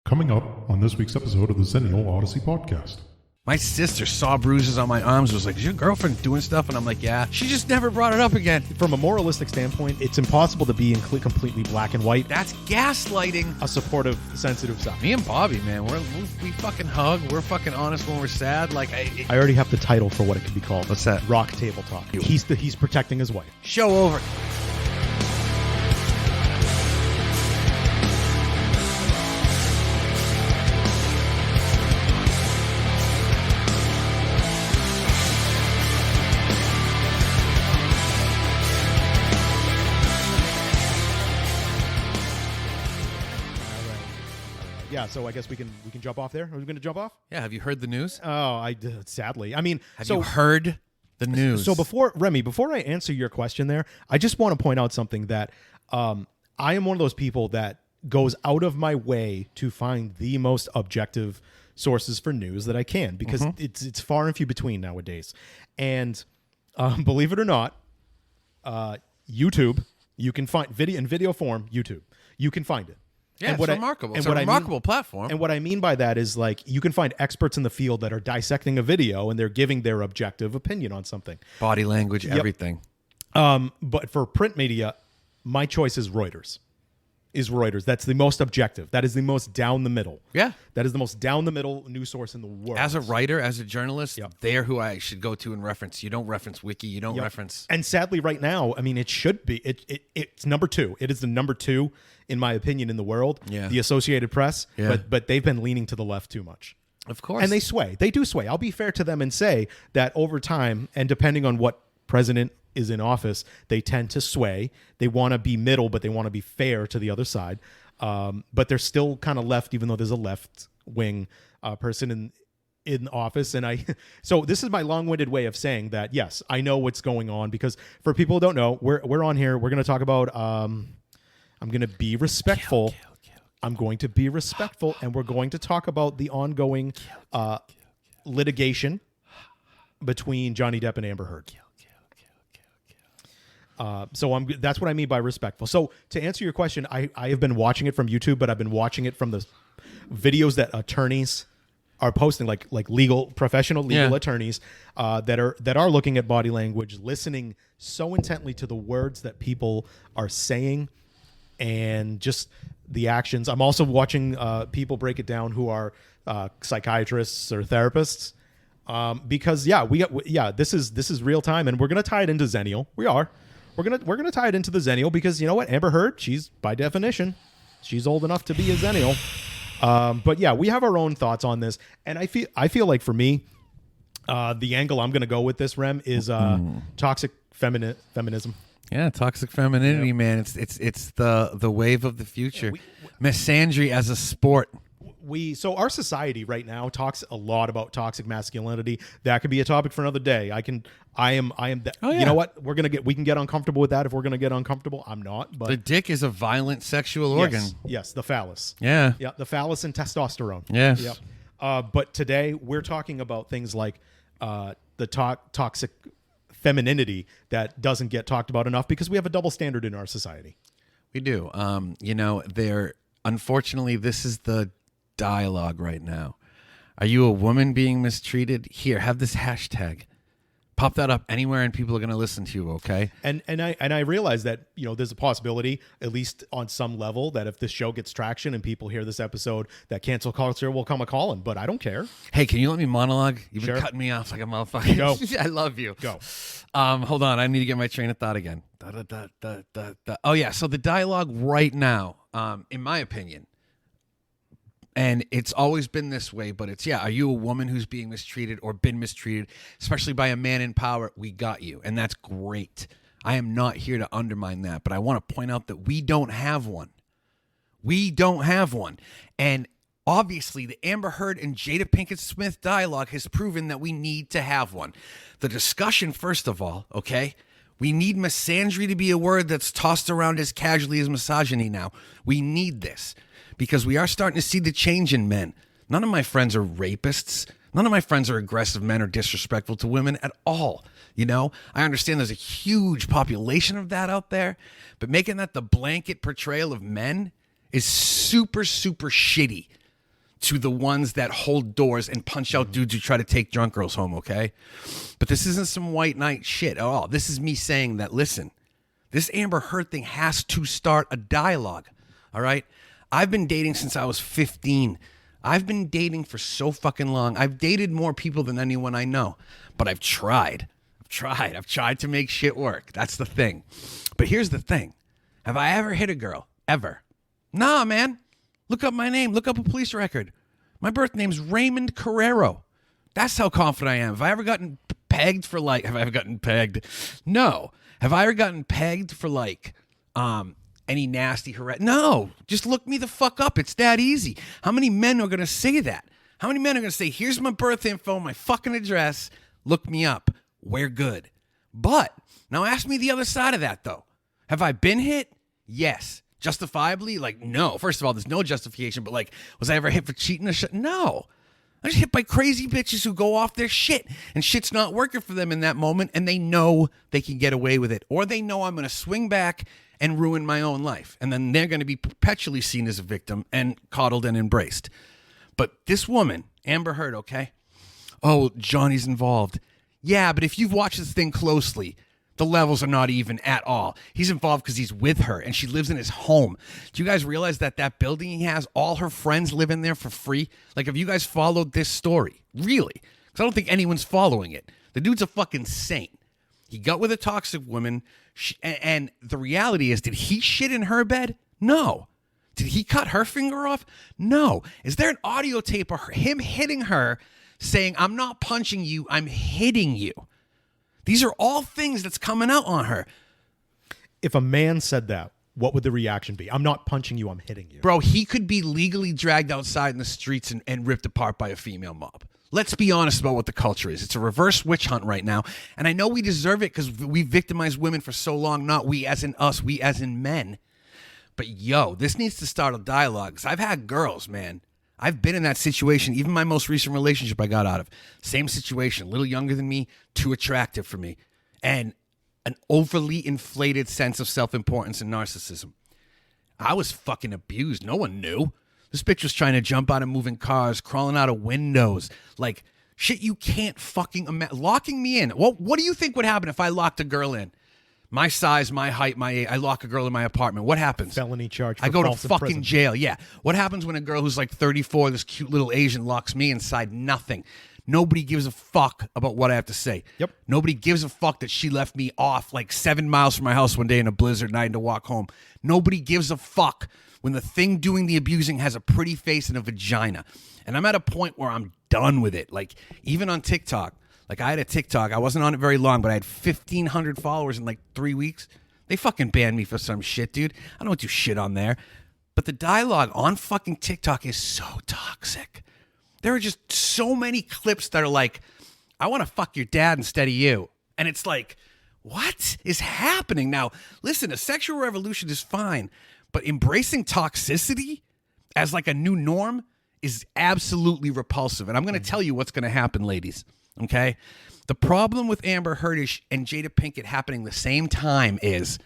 Coming up on this week's episode of the Xennial Odyssey podcast. My sister saw bruises on my arms, was like, is your girlfriend doing stuff? And I'm like, yeah. She just never brought it up again. From a moralistic standpoint, it's impossible to be completely black and white. That's gaslighting. A supportive, sensitive side. Me and Bobby, man, we fucking hug. We're fucking honest when we're sad. Like, I already have the title for what it could be called. What's that? Rock Table Talk. He's protecting his wife. Show over. Yeah, so I guess we can jump off there. Are we going to jump off? Yeah, have you heard the news? Oh, sadly. I mean, have you heard the news? So before I answer your question there, I just want to point out something that I am one of those people that goes out of my way to find the most objective sources for news that I can, because it's far and few between nowadays. And believe it or not, YouTube, you can find video in video form. YouTube, you can find it. Yeah, it's remarkable. It's a remarkable platform. And what I mean by that is, like, you can find experts in the field that are dissecting a video and they're giving their objective opinion on something. Body language, everything. But for print media, my choice is Reuters. That's the most objective. That is the most down the middle. Yeah. That is the most down the middle news source in the world. As a writer, as a journalist, they're who I should go to and reference. You don't reference Wiki. You don't reference. And sadly, right now, I mean, it should be. It's number two. It is the number two, in my opinion, in the world. Yeah. The Associated Press. Yeah. But they've been leaning to the left too much. Of course. And they sway. They do sway. I'll be fair to them and say that over time, and depending on what president is in office, they tend to sway. They want to be middle, but they want to be fair to the other side. But they're still kind of left, even though there's a left-wing person in office. And so this is my long-winded way of saying that, yes, I know what's going on, because for people who don't know, we're on here. We're going to talk about, I'm going to be respectful. I'm going to be respectful, and we're going to talk about the ongoing litigation between Johnny Depp and Amber Heard. So that's what I mean by respectful. So to answer your question, I have been watching it from YouTube, but I've been watching it from the videos that attorneys are posting, like professional legal attorneys that are looking at body language, listening so intently to the words that people are saying, and just the actions. I'm also watching people break it down who are psychiatrists or therapists, because this is real time, and we're gonna tie it into Xennial. We're gonna tie it into the Xennial, because you know what, Amber Heard, she's by definition, she's old enough to be a Xennial. But yeah, we have our own thoughts on this, and I feel like for me, the angle I'm gonna go with this, Rem, is toxic feminism. Yeah, toxic femininity, man. It's the wave of the future. Misandry as a sport. So our society right now talks a lot about toxic masculinity. That could be a topic for another day. You know what? We can get uncomfortable with that if we're gonna get uncomfortable. I'm not, but the dick is a violent sexual organ. Yes, the phallus. Yeah. Yeah, the phallus and testosterone. Yes. Yeah. But today we're talking about things like the toxic femininity that doesn't get talked about enough, because we have a double standard in our society. We do. Unfortunately, this is the dialogue right now. Are you a woman being mistreated? Here, have this hashtag. Pop that up anywhere, and people are going to listen to you. Okay. And I realize that, there's a possibility, at least on some level, that if this show gets traction and people hear this episode, that cancel culture will come a calling. But I don't care. Hey, can you let me monologue? You've been Sure. cutting me off like a motherfucker. Go. I love you. Go. Hold on. I need to get my train of thought again. Oh yeah. So the dialogue right now, in my opinion, and it's always been this way, but it's, are you a woman who's being mistreated or been mistreated, especially by a man in power? We got you. And that's great. I am not here to undermine that, but I want to point out that we don't have one. We don't have one. And obviously, the Amber Heard and Jada Pinkett Smith dialogue has proven that we need to have one. The discussion, first of all, okay? We need misandry to be a word that's tossed around as casually as misogyny now. We need this, because we are starting to see the change in men. None of my friends are rapists. None of my friends are aggressive men or disrespectful to women at all. I understand there's a huge population of that out there, but making that the blanket portrayal of men is super, super shitty. to the ones that hold doors and punch out dudes who try to take drunk girls home, okay? But this isn't some white knight shit at all. This is me saying that, listen, this Amber Heard thing has to start a dialogue, all right? I've been dating since I was 15. I've been dating for so fucking long. I've dated more people than anyone I know, but I've tried. I've tried to make shit work. That's the thing. But here's the thing. Have I ever hit a girl? Ever? Nah, man. Look up my name. Look up a police record. My birth name's Raymond Carrero. That's how confident I am. Have I ever gotten pegged for like... Have I ever gotten pegged? No. Have I ever gotten pegged for like... any nasty harassment? No. Just look me the fuck up. It's that easy. How many men are going to say that? How many men are going to say, here's my birth info, my fucking address. Look me up. We're good. But now ask me the other side of that, though. Have I been hit? Yes. Justifiably? Like, no. First of all, there's no justification, but like, was I ever hit for cheating or shit? No. I was hit by crazy bitches who go off their shit, and shit's not working for them in that moment, and they know they can get away with it. Or they know I'm going to swing back and ruin my own life. And then they're going to be perpetually seen as a victim and coddled and embraced. But this woman, Amber Heard, okay? Oh, Johnny's involved. Yeah, but if you've watched this thing closely, the levels are not even at all. He's involved because he's with her and she lives in his home. Do you guys realize that that building he has, all her friends live in there for free? Like, have you guys followed this story? Really? Because I don't think anyone's following it. The dude's a fucking saint. He got with a toxic woman, and the reality is, did he shit in her bed? No. Did he cut her finger off? No. Is there an audio tape of him hitting her saying, I'm not punching you, I'm hitting you? These are all things that's coming out on her. If a man said that, what would the reaction be? I'm not punching you, I'm hitting you. Bro, he could be legally dragged outside in the streets and ripped apart by a female mob. Let's be honest about what the culture is. It's a reverse witch hunt right now. And I know we deserve it because we victimized women for so long. Not we as in us, we as in men. But yo, this needs to start a dialogue. Because I've had girls, man. I've been in that situation. Even my most recent relationship I got out of. Same situation. A little younger than me. Too attractive for me. And an overly inflated sense of self-importance and narcissism. I was fucking abused. No one knew. This bitch was trying to jump out of moving cars, crawling out of windows. Like, shit you can't fucking imagine. Locking me in. What do you think would happen if I locked a girl in? My size, my height, my age. I lock a girl in my apartment. What happens? Felony charge. I go to fucking jail. Yeah. What happens when a girl who's like 34, this cute little Asian, locks me inside? Nothing. Nobody gives a fuck about what I have to say. Yep. Nobody gives a fuck that she left me off like 7 miles from my house one day in a blizzard and I had to walk home. Nobody gives a fuck when the thing doing the abusing has a pretty face and a vagina. And I'm at a point where I'm done with it. Like, even on TikTok, like I had a TikTok, I wasn't on it very long, but I had 1,500 followers in like 3 weeks. They fucking banned me for some shit, dude. I don't do shit on there. But the dialogue on fucking TikTok is so toxic. There are just so many clips that are like, I want to fuck your dad instead of you. And it's like, what is happening? Now, listen, a sexual revolution is fine, but embracing toxicity as like a new norm is absolutely repulsive. And I'm going to tell you what's going to happen, ladies. Okay? The problem with Amber Heard and Jada Pinkett happening the same time is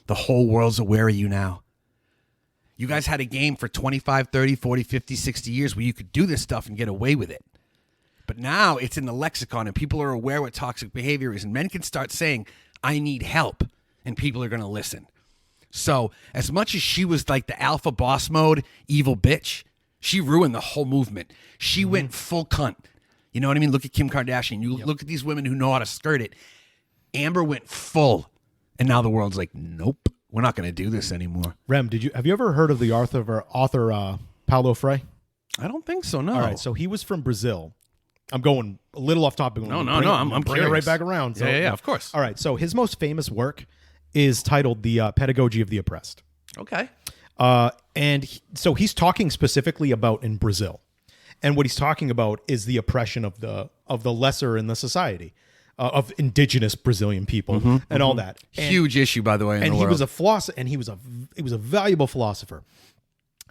the whole world's aware of you now. You guys had a game for 25, 30, 40, 50, 60 years where you could do this stuff and get away with it. But now it's in the lexicon and people are aware what toxic behavior is. And men can start saying, I need help. And people are going to listen. So as much as she was like the alpha boss mode, evil bitch, she ruined the whole movement. She went full cunt. You know what I mean? Look at Kim Kardashian. You look at these women who know how to skirt it. Amber went full. And now the world's like, nope, we're not going to do this anymore. Rem, have you ever heard of the author Paulo Freire? I don't think so, no. All right, so he was from Brazil. I'm going a little off topic. No, I'm bringing it right back around. So, yeah, of course. All right, so his most famous work is titled The Pedagogy of the Oppressed. Okay. So he's talking specifically about in Brazil. And what he's talking about is the oppression of the lesser in the society, of indigenous Brazilian people and all that. Huge issue, by the way, in the world. Was a philosopher, and he was a valuable philosopher.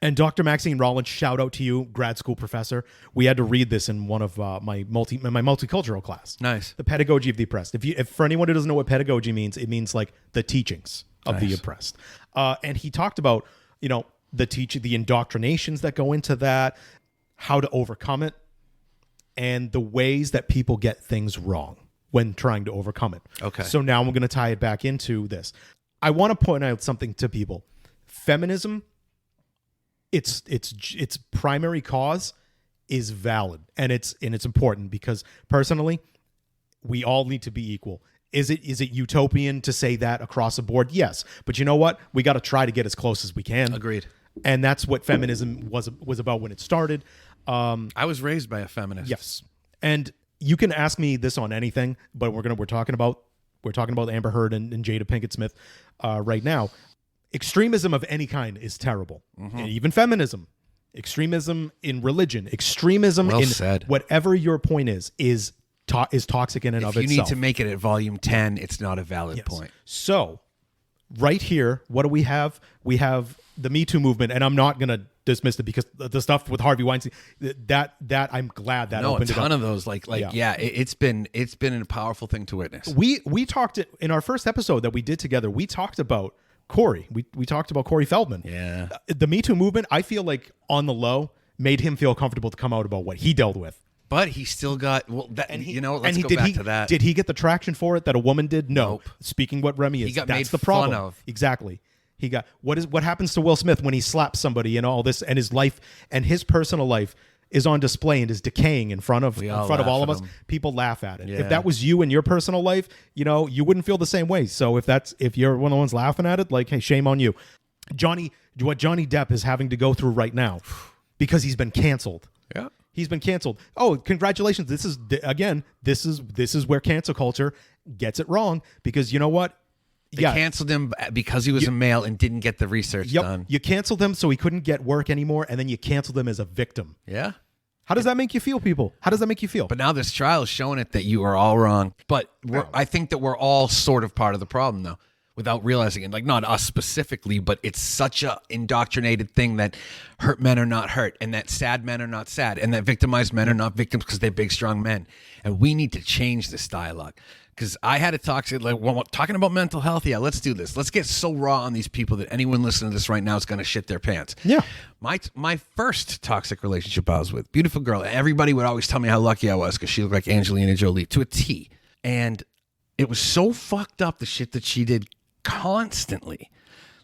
And Dr. Maxine Rollins, shout out to you, grad school professor. We had to read this in one of my multicultural class. Nice. The Pedagogy of the Oppressed. If for anyone who doesn't know what pedagogy means, it means like the teachings of the oppressed. And he talked about, the indoctrinations that go into that, how to overcome it, and the ways that people get things wrong when trying to overcome it. Okay. So now I'm going to tie it back into this. I want to point out something to people. Feminism, its primary cause is valid, and it's important because personally, we all need to be equal. Is it utopian to say that across the board? Yes, but you know what? We got to try to get as close as we can. Agreed. And that's what feminism was about when it started. I was raised by a feminist. Yes, and you can ask me this on anything, but we're talking about Amber Heard and Jada Pinkett Smith right now. Extremism of any kind is terrible, and even feminism, extremism in religion, extremism Well in said. whatever your point is toxic in and of If you itself. need to make it at volume 10, it's not a valid Yes. point. So, right here, what do we have? We have the Me Too movement, and I'm not going to dismiss it because the stuff with Harvey Weinstein, that I'm glad that No, a opened it up. ton of those. It's been a powerful thing to witness. We talked in our first episode that we did together. We talked about Corey. We talked about Corey Feldman. Yeah. The Me Too movement, I feel like on the low, made him feel comfortable to come out about what he dealt with. But he still got let's go did back to that. Did he get the traction for it that a woman did? No. Nope. Speaking what Remy is, got that's made the problem. fun of. Exactly. He got what happens to Will Smith when he slaps somebody and all this, and his life and his personal life is on display and is decaying in front of all of us. People laugh at it. Yeah. If that was you in your personal life, you wouldn't feel the same way. So if you're one of the ones laughing at it, like, hey, shame on you. What Johnny Depp is having to go through right now because he's been canceled. Yeah. He's been canceled. Oh, congratulations. This is where cancel culture gets it wrong, because you know what? They canceled him because he was a male and didn't get the research done. You canceled him so he couldn't get work anymore, and then you canceled him as a victim. Yeah. How does that make you feel, people? How does that make you feel? But now this trial is showing it that you are all wrong. But I think that we're all sort of part of the problem, though, without realizing it. Like, not us specifically, but it's such a indoctrinated thing that hurt men are not hurt, and that sad men are not sad, and that victimized men are not victims because they're big, strong men. And we need to change this dialogue. Because I had a talking about mental health. Yeah, let's do this. Let's get so raw on these people that anyone listening to this right now is going to shit their pants. Yeah. My first toxic relationship I was with, beautiful girl. Everybody would always tell me how lucky I was because she looked like Angelina Jolie to a T. And it was so fucked up, the shit that she did constantly.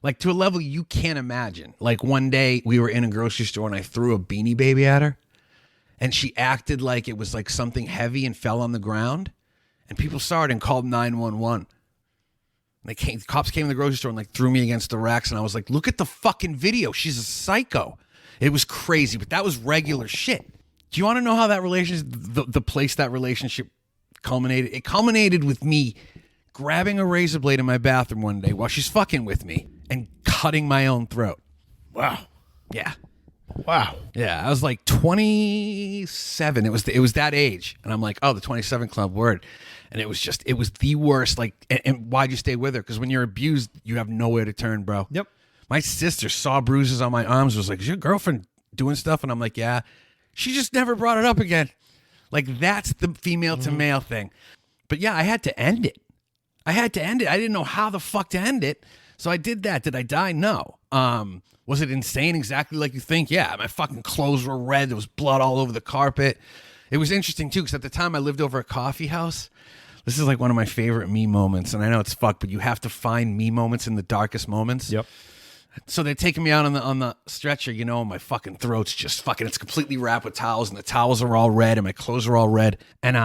Like, to a level you can't imagine. Like, one day we were in a grocery store and I threw a Beanie Baby at her. And she acted like it was like something heavy and fell on the ground. And people saw it and called 911. The cops came to the grocery store and like threw me against the racks. And I was like, look at the fucking video. She's a psycho. It was crazy, but that was regular shit. Do you want to know how that relationship, the place that relationship culminated? It culminated with me grabbing a razor blade in my bathroom one day while she's fucking with me and cutting my own throat. Wow. Yeah. Wow. Yeah, I was like 27. It was that age. And I'm like, oh, the 27 club, word. And it was the worst. Like, and why'd you stay with her? Because when you're abused, you have nowhere to turn, bro. Yep. My sister saw bruises on my arms, was like, is your girlfriend doing stuff? And I'm like, yeah. She just never brought it up again. Like, that's the female to male thing. But yeah, I had to end it. I didn't know how the fuck to end it. So I did that. Did I die? No. Was it insane exactly like you think? Yeah, my fucking clothes were red. There was blood all over the carpet. It was interesting, too, because at the time I lived over a coffee house. This is like one of my favorite me moments. And I know it's fucked, but you have to find me moments in the darkest moments. Yep. So they're taking me out on the stretcher, my fucking throat's just fucking, it's completely wrapped with towels, and the towels are all red, and my clothes are all red. And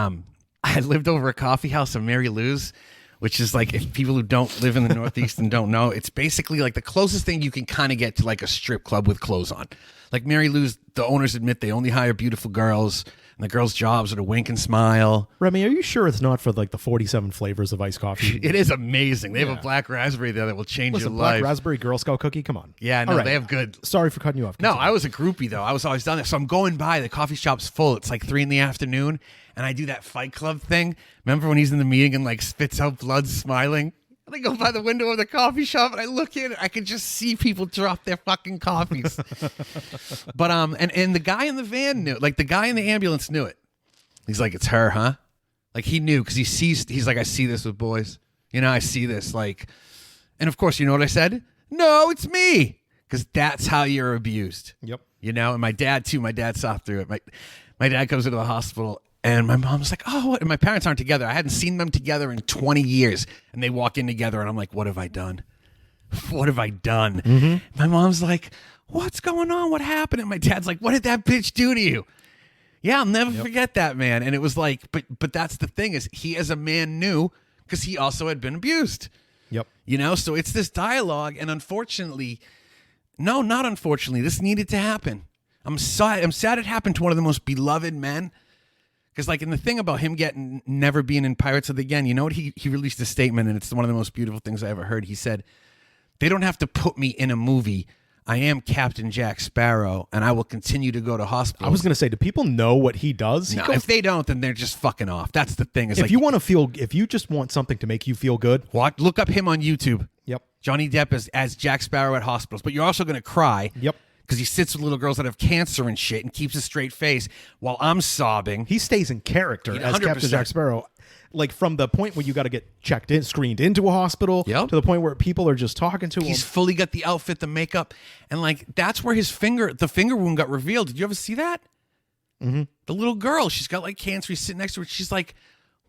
I lived over a coffee house in Mary Lou's, which is like, if people who don't live in the Northeast and don't know, it's basically like the closest thing you can kind of get to like a strip club with clothes on. Like Mary Lou's, the owners admit they only hire beautiful girls, and the girls' jobs are to wink and smile. Remy, are you sure it's not for like the 47 flavors of iced coffee? It is amazing. They have a black raspberry there that will change your black life. raspberry Girl Scout cookie? Come on. Yeah, no, All right. they have good. Sorry for cutting you off. No, Continue. I was a groupie, though. I was always down there. So I'm going by. The coffee shop's full. It's like 3 p.m, and I do that Fight Club thing. Remember when he's in the meeting and like spits out blood smiling? And I go by the window of the coffee shop and I look in and I can just see people drop their fucking coffees. But and the guy in the van knew. Like, the guy in the ambulance knew it. He's like, it's her, huh? Like, he knew, because he's like, I see this with boys. I see this, like, and of course, you know what I said? No, it's me. Because that's how you're abused. Yep. you know, and my dad too. My dad saw through it. My dad comes into the hospital, and my mom's like, "Oh," what? And my parents aren't together. I hadn't seen them together in 20 years, and they walk in together, and I'm like, "What have I done? What have I done?" Mm-hmm. My mom's like, "What's going on? What happened?" And my dad's like, "What did that bitch do to you?" Yeah, I'll never forget that, man. And it was like, but that's the thing is, he as a man knew because he also had been abused. Yep. You know, so it's this dialogue, and unfortunately, no, not unfortunately, this needed to happen. I'm sad it happened to one of the most beloved men. Because, like, in the thing about him never being in Pirates of the Again, you know what? He released a statement, and it's one of the most beautiful things I ever heard. He said, "They don't have to put me in a movie. I am Captain Jack Sparrow, and I will continue to go to hospitals." I was going to say, do people know what he does? No, if they don't, then they're just fucking off. That's the thing. If you just want something to make you feel good, look up him on YouTube. Yep. Johnny Depp as Jack Sparrow at hospitals. But you're also going to cry. Yep. Because he sits with little girls that have cancer and shit and keeps a straight face while I'm sobbing. He stays in character as 100%. Captain Jack Sparrow. Like, from the point where you got to get screened into a hospital, Yep. to the point where people are just talking to him. He's fully got the outfit, the makeup, and like that's where the finger wound got revealed. Did you ever see that? Mm-hmm. The little girl, she's got like cancer. He's sitting next to her. She's like,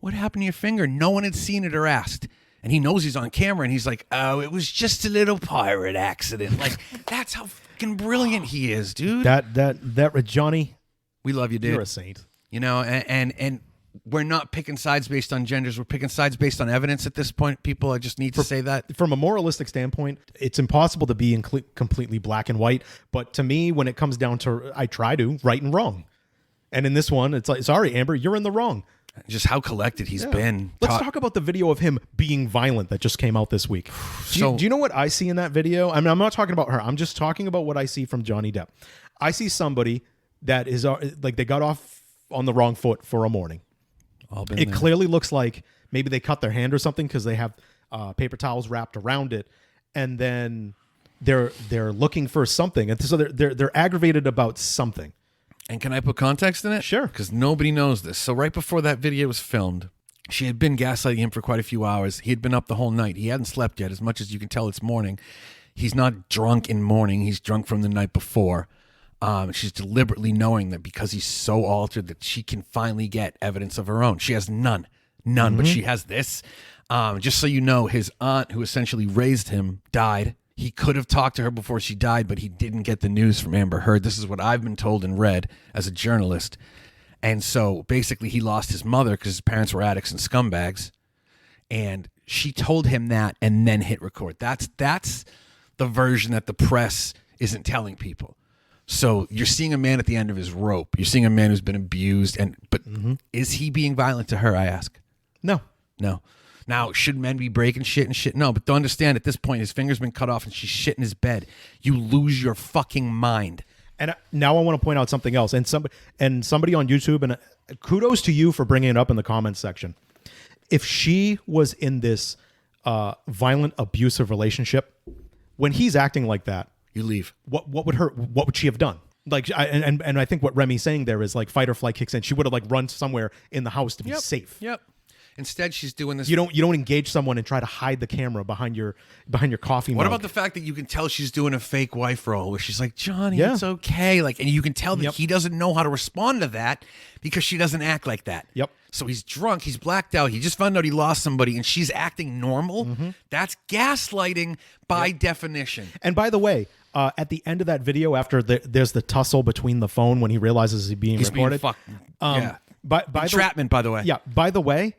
"What happened to your finger?" No one had seen it or asked. And he knows he's on camera, and he's like, "Oh, it was just a little pirate accident." Like, that's how fucking brilliant he is, dude. That Johnny, we love you, dude. You're a saint. You know, and we're not picking sides based on genders. We're picking sides based on evidence at this point. People, I just need to say that. From a moralistic standpoint, it's impossible to be completely black and white. But to me, when it comes down to, I try to right and wrong. And in this one, it's like, sorry, Amber, you're in the wrong. Just how collected he's been. Let's talk about the video of him being violent that just came out this week. Do you know what I see in that video? I mean, I'm not talking about her. I'm just talking about what I see from Johnny Depp. I see somebody that is like they got off on the wrong foot for a morning. It clearly looks like maybe they cut their hand or something because they have paper towels wrapped around it, and then they're looking for something, and so they're aggravated about something. And can I put context in it? Sure. Because nobody knows this. So right before that video was filmed, she had been gaslighting him for quite a few hours. He had been up the whole night. He hadn't slept yet. As much as you can tell, it's morning. He's not drunk in morning. He's drunk from the night before. She's deliberately knowing that because he's so altered that she can finally get evidence of her own. She has none, but she has this. Just so you know, his aunt, who essentially raised him, died. He could have talked to her before she died, but he didn't get the news from Amber Heard. This is what I've been told and read as a journalist. And so basically he lost his mother because his parents were addicts and scumbags. And she told him that and then hit record. That's the version that the press isn't telling people. So you're seeing a man at the end of his rope. You're seeing a man who's been abused. But is he being violent to her, I ask? No. Now, should men be breaking shit and shit? No, but to understand at this point, his finger's been cut off and she's shit in his bed. You lose your fucking mind. And now I want to point out something else. And somebody on YouTube, and kudos to you for bringing it up in the comments section. If she was in this violent, abusive relationship, when he's acting like that, you leave. What would she have done? Like, and I think what Remy's saying there is like fight or flight kicks in. She would have like run somewhere in the house to be safe. Yep. Instead, she's doing this. You don't engage someone and try to hide the camera behind your coffee mug. What about the fact that you can tell she's doing a fake wife role where she's like, "Johnny, it's okay," like, and you can tell that he doesn't know how to respond to that because she doesn't act like that. Yep. So he's drunk, he's blacked out, he just found out he lost somebody, and she's acting normal. That's gaslighting by definition. And by the way, at the end of that video, after there's the tussle between the phone when he realizes he's being recorded. By entrapment, by the way. Yeah. By the way.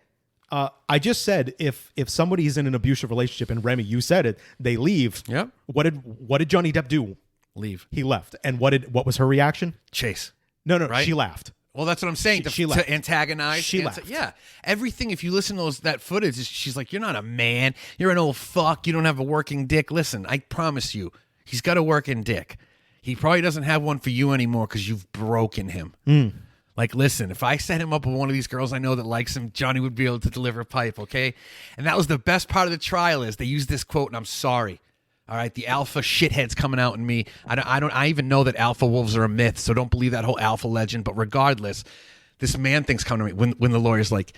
I just said if somebody's in an abusive relationship, and Remy, you said it, they leave. Yep. What did Johnny Depp do? Leave. He left. And what was her reaction? Chase. No, right? She laughed. Well, that's what I'm saying. She left. To antagonize. She left. Yeah. Everything. If you listen to that footage, she's like, "You're not a man. You're an old fuck. You don't have a working dick." Listen, I promise you, he's got a working dick. He probably doesn't have one for you anymore because you've broken him. Like, listen, if I set him up with one of these girls I know that likes him, Johnny would be able to deliver a pipe, okay? And that was the best part of the trial is they used this quote, and I'm sorry. All right, the alpha shithead's coming out in me. I even know that alpha wolves are a myth, so don't believe that whole alpha legend. But regardless, this man thing's coming to me when the lawyer's like,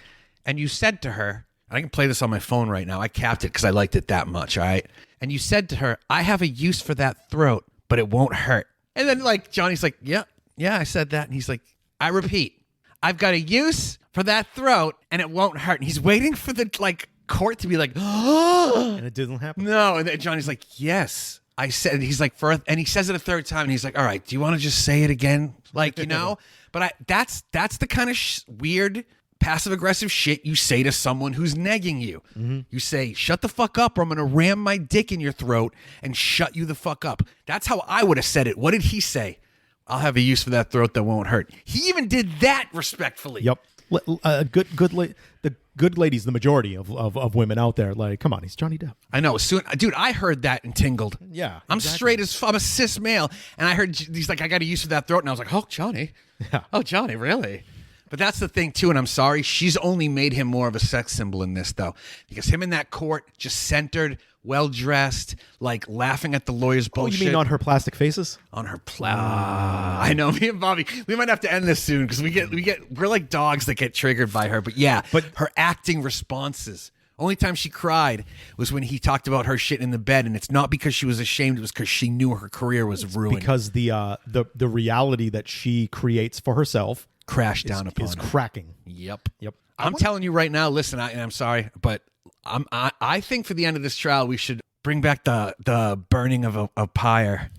"And you said to her," and I can play this on my phone right now. I capped it because I liked it that much, all right? "And you said to her, 'I have a use for that throat, but it won't hurt.' And then like Johnny's like, yeah, I said that. And he's like, I repeat, I've got a use for that throat and it won't hurt. And he's waiting for the like court to be like, oh, And it didn't happen. no. And then Johnny's like, yes, I said. And he's like, and he says it a third time. And he's like, all right, do you want to just say it again? Like, you know, but that's the kind of weird passive aggressive shit you say to someone who's negging you. Mm-hmm. You say, shut the fuck up or I'm going to ram my dick in your throat and shut you the fuck up. That's how I would have said it. What did he say? I'll have a use for that throat that won't hurt. He even did that respectfully. Yep. The good ladies, the majority of women out there, like, come on, he's Johnny Depp. I know. Dude, I heard that and tingled. Yeah. I'm exactly. straight as I'm a cis male. And I heard he's like, I got a use for that throat. And I was like, oh, Johnny. Yeah. Oh, Johnny, really? But that's the thing, too, and I'm sorry. She's only made him more of a sex symbol in this, though. Because him in that court, just centered, well-dressed, like laughing at the lawyer's bullshit. Oh, you mean on her plastic faces? On her I know, me and Bobby, we might have to end this soon because we're like dogs that get triggered by her. But yeah, but her acting responses. Only time she cried was when he talked about her shit in the bed, and it's not because she was ashamed. It was because she knew her career was ruined. Because the reality that she creates for herself crashed down upon is her. cracking. Yep. Yep. I'm telling you right now. Listen, I'm sorry, but I think for the end of this trial, we should bring back the burning of a pyre.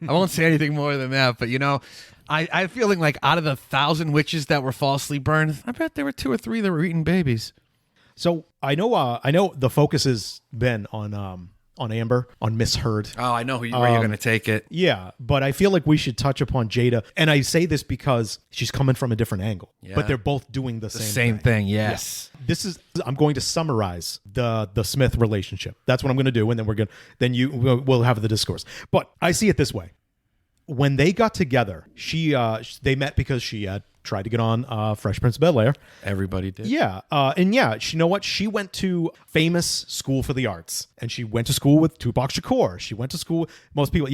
I won't say anything more than that, but you know, I'm feeling like out of the 1,000 witches that were falsely burned, I bet there were 2 or 3 that were eating babies. So I know the focus has been on Amber, on Miss Heard. Oh, I know where you're going to take it. Yeah, but I feel like we should touch upon Jada. And I say this because she's coming from a different angle. Yeah. But they're both doing the same thing. Yes. Yeah. I'm going to summarize the Smith relationship. That's what I'm going to do. And then we'll have the discourse. But I see it this way. When they got together, they met because she had tried to get on Fresh Prince of Bel-Air. Everybody did. Yeah. And yeah, you know what? She went to famous school for the arts. And she went to school with Tupac Shakur. She went to school, most people,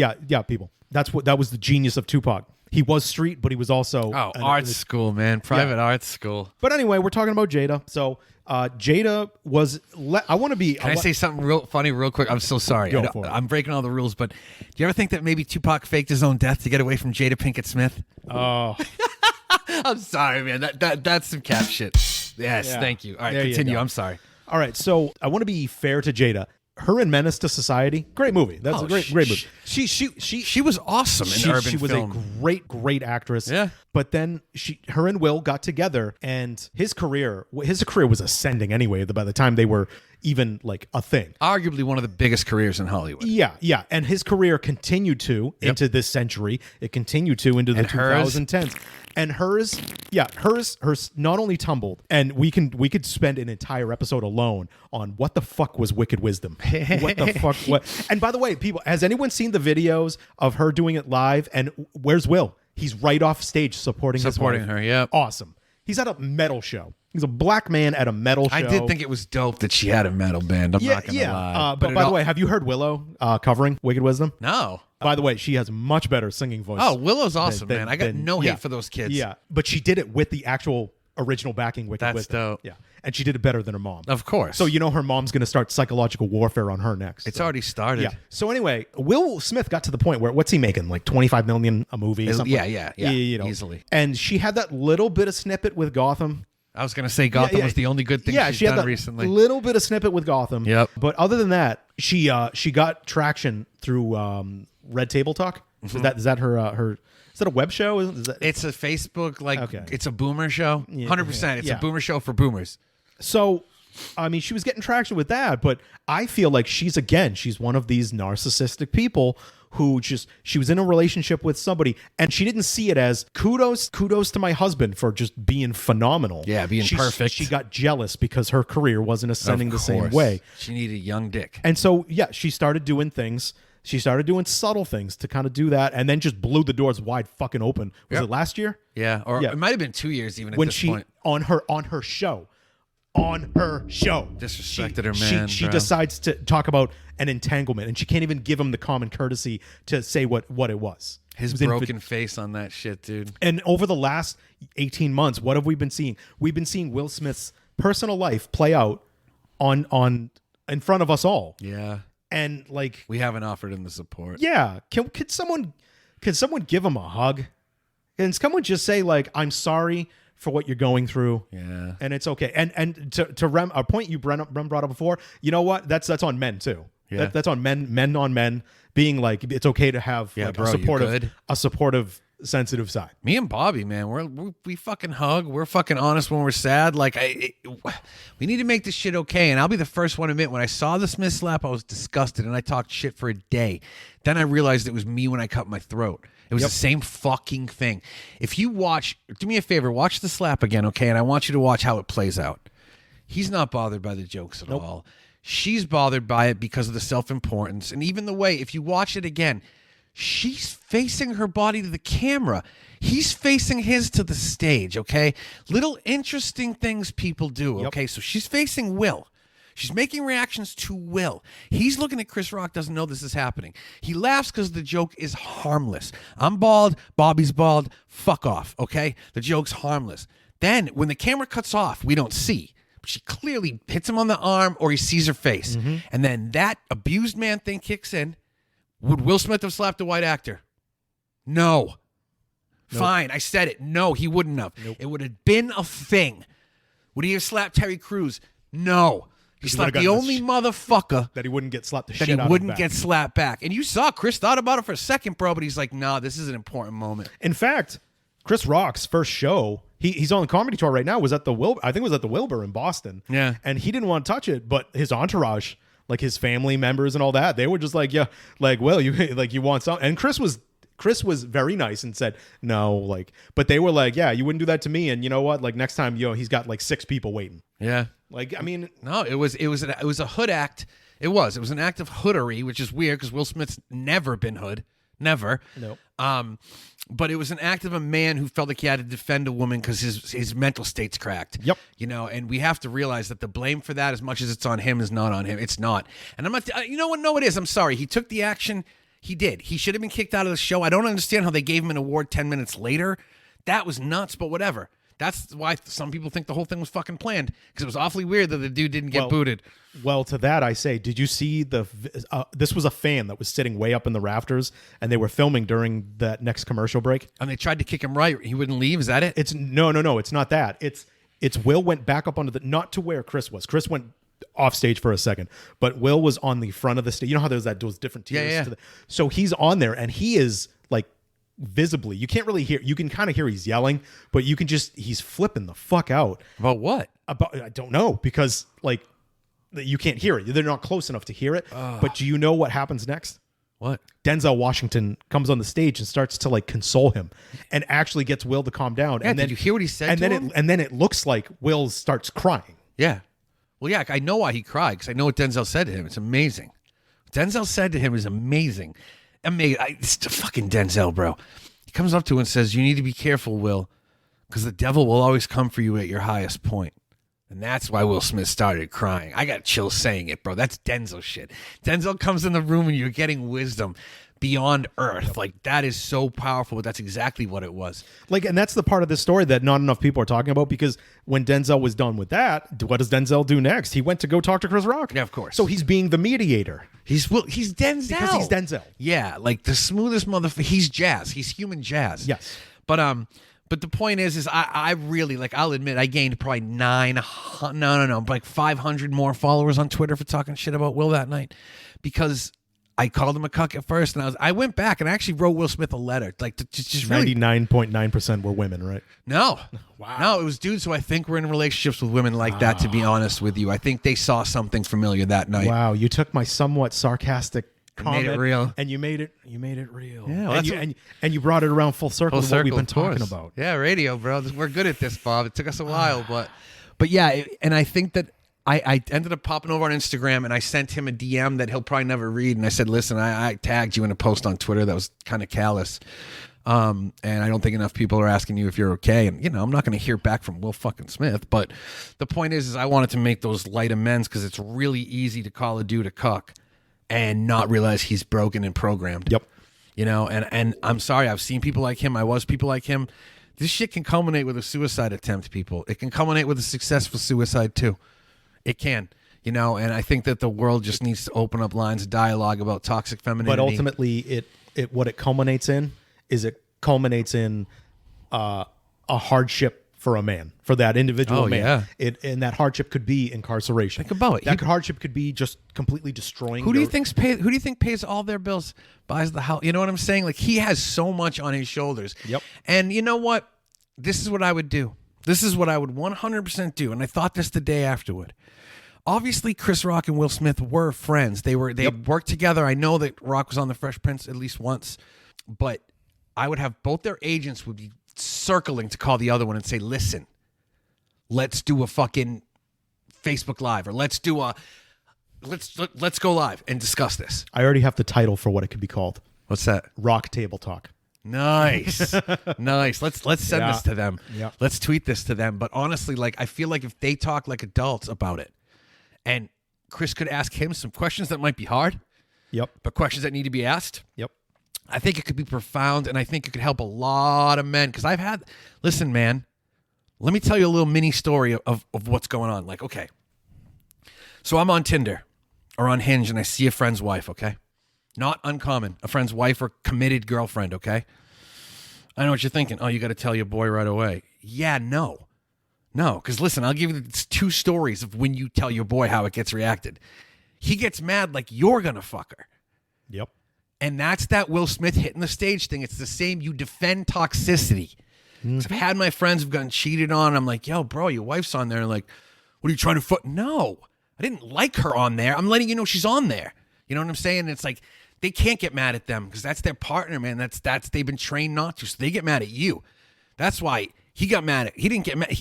people. That was the genius of Tupac. He was street, but he was also... art school, man. Private art school. But anyway, we're talking about Jada. So Jada was... I want to be... Can I say something real funny real quick? I'm so sorry. Go for it. I'm breaking all the rules, but do you ever think that maybe Tupac faked his own death to get away from Jada Pinkett Smith? Oh... I'm sorry, man. That's some cap shit. Yes, thank you. All right, continue. I'm sorry. All right, so I want to be fair to Jada. Her in Menace to Society, great movie. That's a great movie. She was awesome in urban film. She was a great actress. Yeah. But then her and Will got together, and his career was ascending anyway. By the time they were even like a thing, arguably one of the biggest careers in Hollywood. Yeah, and his career continued into this century. It continued into the 2010s. And hers not only tumbled, and we could spend an entire episode alone on what the fuck was Wicked Wisdom. What the fuck? What? And by the way, people, has anyone seen the videos of her doing it live? And where's Will? He's right off stage supporting her. Yeah, awesome. He's at a metal show. He's a black man at a metal show. I did think it was dope that she had a metal band. I'm not gonna lie. But by the way, have you heard Willow covering Wicked Wisdom? No. By the way, she has much better singing voice. Oh, Willow's awesome, man. I got no hate for those kids. Yeah, but she did it with the actual original backing Wicked Wisdom. That's dope. Yeah, and she did it better than her mom. Of course. So you know her mom's going to start psychological warfare on her next. It's already started. Yeah. So anyway, Will Smith got to the point where what's he making? Like $25 million a movie? Something? Yeah. You know, easily. And she had that little bit of snippet with Gotham. I was going to say Gotham was the only good thing she's done recently. Little bit of snippet with Gotham. Yep. But other than that, she got traction through Red Table Talk. Mm-hmm. Is that her? Is that a web show? It's a Facebook It's a boomer show. 100%. It's a boomer show for boomers. So, I mean, she was getting traction with that, but I feel like she's one of these narcissistic people who she was in a relationship with somebody and she didn't see it as kudos to my husband for just being phenomenal. Yeah, being perfect. She got jealous because her career wasn't ascending the same way. She needed a young dick. And so, she started doing things. She started doing subtle things to kind of do that and then just blew the doors wide fucking open. Was it last year? Yeah, or it might have been 2 years even at this point. On her show. Disrespected her man. She decides to talk about an entanglement and she can't even give him the common courtesy to say what it was. His broken face on that shit, dude. And over the last 18 months, what have we been seeing? We've been seeing Will Smith's personal life play out in front of us all. Yeah. And like we haven't offered him the support. Yeah. Could someone can someone give him a hug? Can someone just say like, I'm sorry for what you're going through? Yeah. And it's okay. And to Rem, a point you Rem brought up before, you know what? That's on men too. Yeah. That's on men on men being like, it's okay to have like bro, a supportive, sensitive side. Me and Bobby, man, we fucking hug. We're fucking honest when we're sad. Like, we need to make this shit okay. And I'll be the first one to admit, when I saw the Smith slap, I was disgusted and I talked shit for a day. Then I realized it was me when I cut my throat. It was the same fucking thing. If you watch, do me a favor, watch the slap again, okay? And I want you to watch how it plays out. He's not bothered by the jokes at all. She's bothered by it because of the self-importance. And even the way, if you watch it again, she's facing her body to the camera. He's facing his to the stage, okay? Little interesting things people do, okay? So she's facing Will. She's making reactions to Will. He's looking at Chris Rock, doesn't know this is happening. He laughs because the joke is harmless. I'm bald, Bobby's bald, fuck off, okay? The joke's harmless. Then, when the camera cuts off, we don't see. She clearly hits him on the arm or he sees her face. And then that abused man thing kicks in. Would Will Smith have slapped a white actor? No. Nope. Fine, I said it. No, he wouldn't have. Nope. It would have been a thing. Would he have slapped Terry Crews? No. He slapped the only motherfucker that he wouldn't get slapped the that shit he out wouldn't of get slapped back. And you saw Chris thought about it for a second, bro, but he's like, nah, this is an important moment. In fact, Chris Rock's first show, he's on the comedy tour right now, was at the I think it was at the Wilbur in Boston. Yeah. And he didn't want to touch it, but his entourage, like his family members and all that, they were just like, yeah, like, well, you want something. And Chris was very nice and said, no, like, but they were like, yeah, you wouldn't do that to me. And you know what? Like next time, he's got like 6 people waiting. Yeah. Like, I mean, no, it was a hood act. It was an act of hoodery, which is weird because Will Smith's never been hood. Never. No. But it was an act of a man who felt like he had to defend a woman because his mental state's cracked. Yep. And we have to realize that the blame for that, as much as it's on him, is not on him. It's not. And I'm not, you know what? No, it is. I'm sorry. He took the action. He did. He should have been kicked out of the show. I don't understand how they gave him an award 10 minutes later. That was nuts, but whatever. That's why some people think the whole thing was fucking planned, because it was awfully weird that the dude didn't get booted. Well, to that I say, did you see this was a fan that was sitting way up in the rafters, and they were filming during that next commercial break? And they tried to kick him right. He wouldn't leave. Is that it? It's no. It's not that. It's Will went back up onto not to where Chris was. Chris went off stage for a second, but Will was on the front of the stage. You know how there's those different tiers? Yeah. So he's on there, and he is like, visibly, you can't really hear, you can kind of hear he's yelling, but you can he's flipping the fuck out. About what? I don't know, because like you can't hear it. They're not close enough to hear it. But do you know what happens next? What? Denzel Washington comes on the stage and starts to like console him and actually gets Will to calm down. Yeah, and then, did you hear what he said to him? And then it looks like Will starts crying. Yeah. Well, yeah, I know why he cried, because I know what Denzel said to him. It's amazing. What Denzel said to him is amazing. It's fucking Denzel, bro. He comes up to him and says, you need to be careful, Will, because the devil will always come for you at your highest point. And that's why Will Smith started crying. I got chills saying it, bro. That's Denzel shit. Denzel comes in the room and you're getting wisdom beyond earth. Like, that is so powerful, but that's exactly what it was. Like, and that's the part of this story that not enough people are talking about, because when Denzel was done with that, what does Denzel do next? He went to go talk to Chris Rock. Yeah, of course. So he's being the mediator. He's Denzel. Because he's Denzel. Yeah, like the smoothest motherfucker. He's jazz. He's human jazz. Yes. But the point is I really, like, I'll admit, I gained probably 500 more followers on Twitter for talking shit about Will that night, because I called him a cuck at first, and I went back and I actually wrote Will Smith a letter, like, to just really 99.9% were women, right? No. Wow. No, it was dudes who I think were in relationships with women like that, to be honest with you. I think they saw something familiar that night. Wow, you took my somewhat sarcastic comment, made it real, and you made it real. Yeah, well, and you brought it around full circle to what we've been talking about. Yeah, radio, bro. We're good at this, Bob. It took us a while, but yeah, and I think that I ended up popping over on Instagram, and I sent him a DM that he'll probably never read, and I said, listen, I tagged you in a post on Twitter that was kind of callous, and I don't think enough people are asking you if you're okay, and I'm not going to hear back from Will fucking Smith, but the point is I wanted to make those light amends, because it's really easy to call a dude a cuck and not realize he's broken and programmed. Yep. And I'm sorry, I've seen people like him. I was people like him. This shit can culminate with a suicide attempt, people. It can culminate with a successful suicide too. It can, and I think that the world just needs to open up lines of dialogue about toxic femininity. But ultimately, what it culminates in is it culminates in a hardship for a man, for that individual man. Yeah. And that hardship could be incarceration. Think about it. That hardship could be just completely destroying. Who do you think pays all their bills, buys the house? You know what I'm saying? Like, he has so much on his shoulders. Yep. And you know what? This is what I would do. This is what I would 100% do. And I thought this the day afterward. Obviously, Chris Rock and Will Smith were friends. They worked together. I know that Rock was on The Fresh Prince at least once, but I would have both their agents would be circling to call the other one and say, listen, let's do a fucking Facebook Live, or let's do a let's go live and discuss this. I already have the title for what it could be called. What's that? Rock Table Talk. Nice. Nice. Let's send this to them. Yeah. Let's tweet this to them. But honestly, like, I feel like if they talk like adults about it, and Chris could ask him some questions that might be hard, but questions that need to be asked. I think it could be profound, and I think it could help a lot of men. Because listen, man, let me tell you a little mini story of what's going on. Like, okay, so I'm on Tinder or on Hinge, and I see a friend's wife, okay? Not uncommon, a friend's wife or committed girlfriend, okay? I know what you're thinking. Oh, you got to tell your boy right away. Yeah, no, because listen, I'll give you two stories of when you tell your boy how it gets reacted. He gets mad like you're going to fuck her. Yep. And that's that Will Smith hitting the stage thing. It's the same. You defend toxicity. Mm-hmm. I've had my friends who've gotten cheated on. I'm like, yo, bro, your wife's on there. And like, what are you trying to fuck? No, I didn't like her on there. I'm letting you know she's on there. You know what I'm saying? It's like, they can't get mad at them because that's their partner, man. That's they've been trained not to. So they get mad at you. That's why he got mad at. He didn't get mad.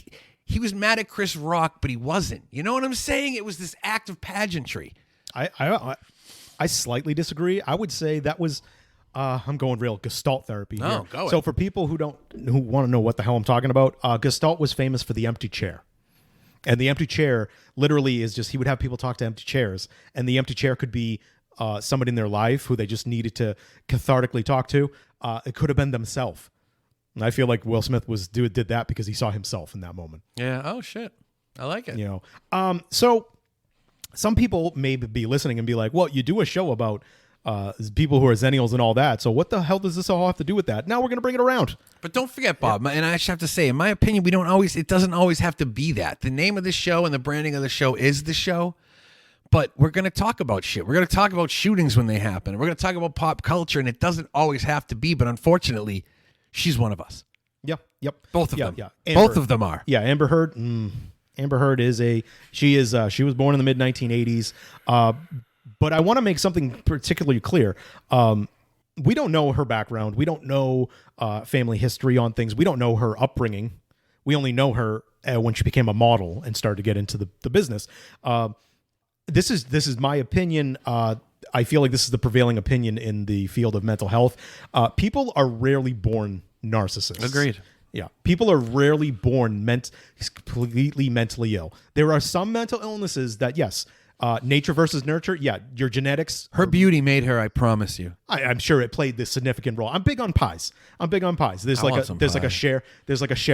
He was mad at Chris Rock, but he wasn't. You know what I'm saying? It was this act of pageantry. I slightly disagree. I would say that was, I'm going real Gestalt therapy here. Oh, go So ahead. for people who want to know what the hell I'm talking about, Gestalt was famous for the empty chair. And the empty chair literally is just, he would have people talk to empty chairs. And the empty chair could be somebody in their life who they just needed to cathartically talk to. It could have been themselves. And I feel like Will Smith did that because he saw himself in that moment. Yeah. Oh, shit. I like it. You know, so some people may be listening and be like, well, you do a show about people who are Xennials and all that. So what the hell does this all have to do with that? Now we're going to bring it around. But don't forget, Bob, and I just have to say, in my opinion, it doesn't always have to be that. The name of the show and the branding of the show is the show. But we're going to talk about shit. We're going to talk about shootings when they happen. We're going to talk about pop culture, and it doesn't always have to be. But unfortunately, she's one of us. Yep. Both of them. Yeah. Both of them are. Yeah, Amber Heard. Amber Heard she was born in the mid 1980s. But I want to make something particularly clear. We don't know her background. We don't know family history on things. We don't know her upbringing. We only know her when she became a model and started to get into the business. This is my opinion. I feel like this is the prevailing opinion in the field of mental health. People are rarely born narcissists. Agreed. Yeah. People are rarely born completely mentally ill. There are some mental illnesses that, yes, nature versus nurture. Yeah, your genetics. Her beauty made her, I promise you. I'm sure it played this significant role. I'm big on pies. There's like a share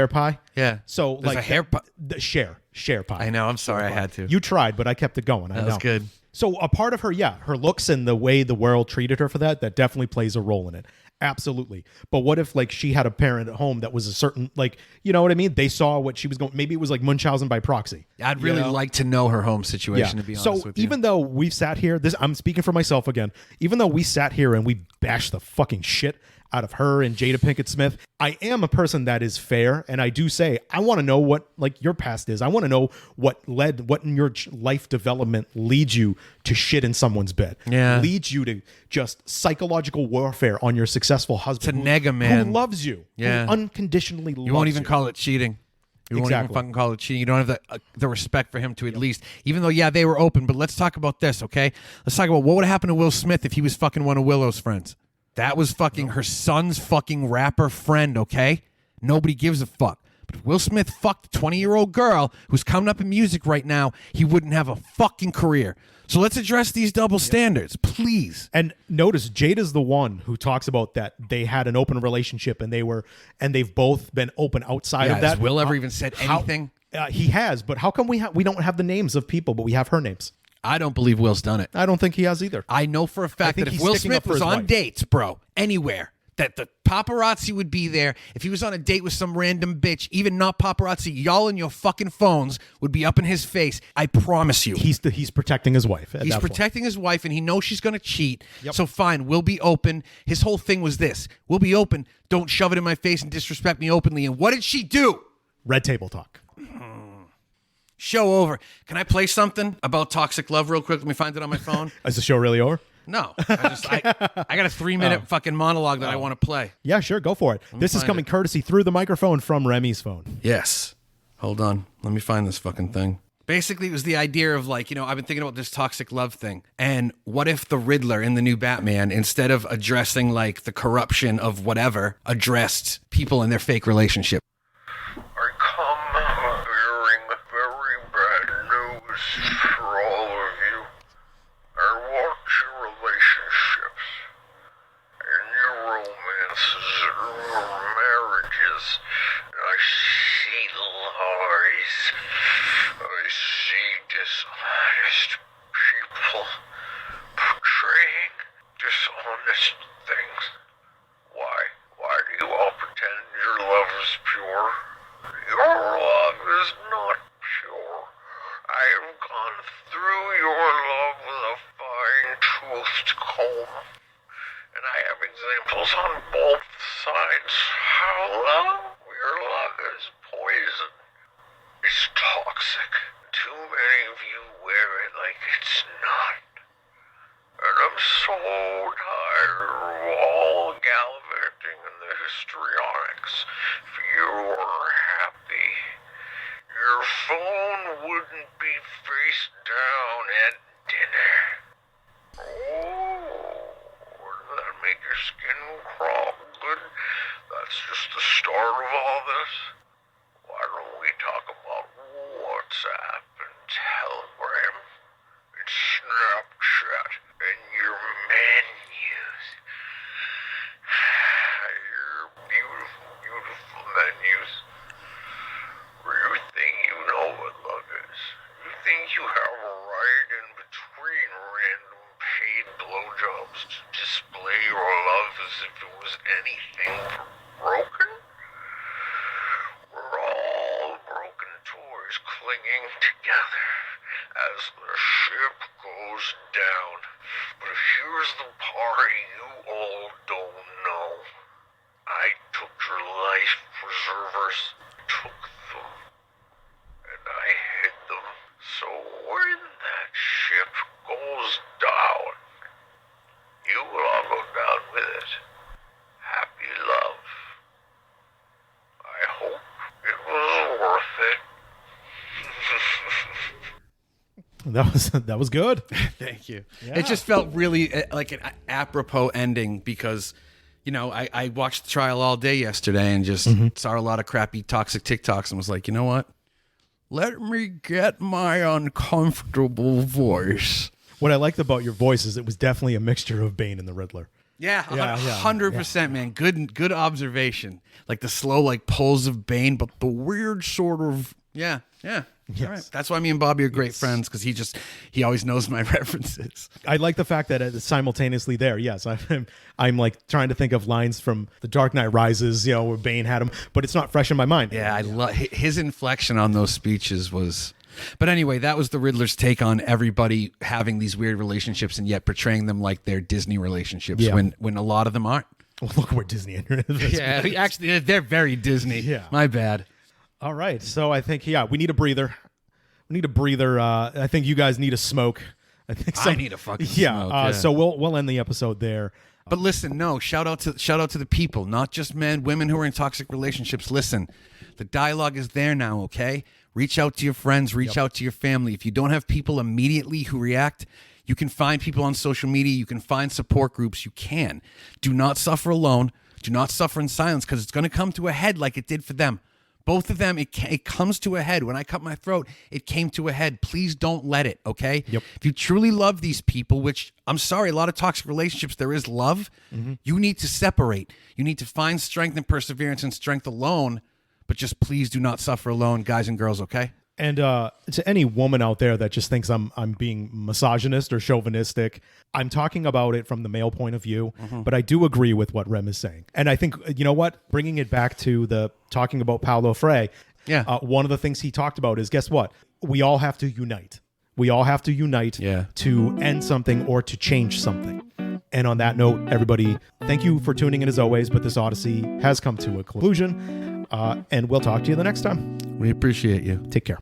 pie. Yeah. So there's like a hair pie. Share pie. I know. I'm sorry. I had to. You tried, but I kept it going. That was good. So a part of her, her looks and the way the world treated her for that definitely plays a role in it. Absolutely. But what if like she had a parent at home that was a certain, like, you know what I mean? They saw what she was going, maybe it was like Munchausen by proxy. I'd really like to know her home situation, to be honest with you. Even though we've sat here, I'm speaking for myself again, even though we sat here and we bashed the fucking shit out of her and Jada Pinkett Smith, I am a person that is fair, and I do say I want to know what like your past is. I want to know what in your life development leads you to shit in someone's bed. Yeah, leads you to just psychological warfare on your successful husband. To neg a man who loves you. Yeah, who unconditionally loves you. You won't even call it cheating. You won't even Exactly. fucking call it cheating. You don't have the respect for him to at least, even though, they were open. But let's talk about this, okay? Let's talk about what would happen to Will Smith if he was fucking one of Willow's friends. That was fucking her son's fucking rapper friend, okay? Nobody gives a fuck. But if Will Smith fucked a 20-year-old girl who's coming up in music right now, he wouldn't have a fucking career. So let's address these double standards, please. And notice Jada's the one who talks about that they had an open relationship and they've both been open outside of that. Has Will ever even said anything? He has, but how come we don't have the names of people, but we have her names? I don't believe Will's done it. I don't think he has either. I know for a fact that if Will Smith was on dates, bro, anywhere, that the paparazzi would be there. If he was on a date with some random bitch, even not paparazzi, y'all in your fucking phones would be up in his face. I promise you. He's protecting his wife. He's protecting his wife, and he knows she's going to cheat. Yep. So fine, we'll be open. His whole thing was this. We'll be open. Don't shove it in my face and disrespect me openly. And what did she do? Red table talk. Show over. Can I play something about toxic love real quick? Let me find it on my phone. Is the show really over? No. I got a 3-minute fucking monologue that I want to play. Yeah, sure. Go for it. This is coming courtesy through the microphone from Remy's phone. Yes. Hold on. Let me find this fucking thing. Basically, it was the idea of like, I've been thinking about this toxic love thing. And what if the Riddler in the new Batman, instead of addressing like the corruption of whatever, addressed people in their fake relationship? I come bearing very bad news for all of you. I watch your relationships and your romances and your marriages, and I see lies. I see dishonest people portraying dishonest things. Why? Why do you all pretend your love is pure? Your love is not pure. I have gone through your love with a fine-toothed comb, and I have examples on both sides. How your love is poison. It's toxic. Too many of you wear it like it's not. And I'm so tired of all gallivanting in the histrionics. If you were happy, your phone wouldn't be face down at dinner. Oh, wouldn't that make your skin crawl good? That's just the start of all this. Why don't we talk about WhatsApp and Telegram and Snapchat and your menus? Your beautiful, beautiful menus. You think you know what love is. You think you have a right in between random paid blowjobs to display your love as if it was anything broken? We're all broken toys clinging together as the ship goes down. But here's the part you all don't know. I took your life preservers, took them, and I hid them. So when that ship goes down, you will all go down with it. Happy love. I hope it was worth it. That was good. Thank you. Yeah. It just felt really like an apropos ending because, I watched the trial all day yesterday and just saw a lot of crappy toxic TikToks and was like, you know what? Let me get my uncomfortable voice. What I liked about your voice is it was definitely a mixture of Bane and the Riddler. Yeah, 100%, man. Good observation. Like the slow, like pulls of Bane, but the weird sort of, yeah. Yes. All right. That's why me and Bobby are great friends because he always knows my references. I like the fact that it's simultaneously there. Yes, I'm like trying to think of lines from The Dark Knight Rises, where Bane had him, but it's not fresh in my mind. Yeah, I love his inflection on those speeches was. But anyway, that was the Riddler's take on everybody having these weird relationships and yet portraying them like they're Disney relationships when a lot of them aren't. Well, look where Disney is. Yeah, actually, they're very Disney. Yeah. My bad. All right, so I think we need a breather. I think you guys need a smoke. I need a fucking smoke. So we'll end the episode there. But listen, no, shout out to the people, not just men, women who are in toxic relationships. Listen, the dialogue is there now, okay? Reach out to your friends, reach out to your family. If you don't have people immediately who react, you can find people on social media, you can find support groups, you can. Do not suffer alone. Do not suffer in silence because it's going to come to a head like it did for them. Both of them, it comes to a head. When I cut my throat, it came to a head. Please don't let it, okay? Yep. If you truly love these people, which I'm sorry, a lot of toxic relationships, there is love, you need to separate. You need to find strength and perseverance and strength alone, but just please do not suffer alone, guys and girls, okay? And to any woman out there that just thinks I'm being misogynist or chauvinistic, I'm talking about it from the male point of view, but I do agree with what Rem is saying. And I think, you know what, bringing it back to the talking about Paulo Freire, one of the things he talked about is, guess what? We all have to unite. We all have to unite to end something or to change something. And on that note, everybody, thank you for tuning in as always, but this Odyssey has come to a conclusion, and we'll talk to you the next time. We appreciate you. Take care.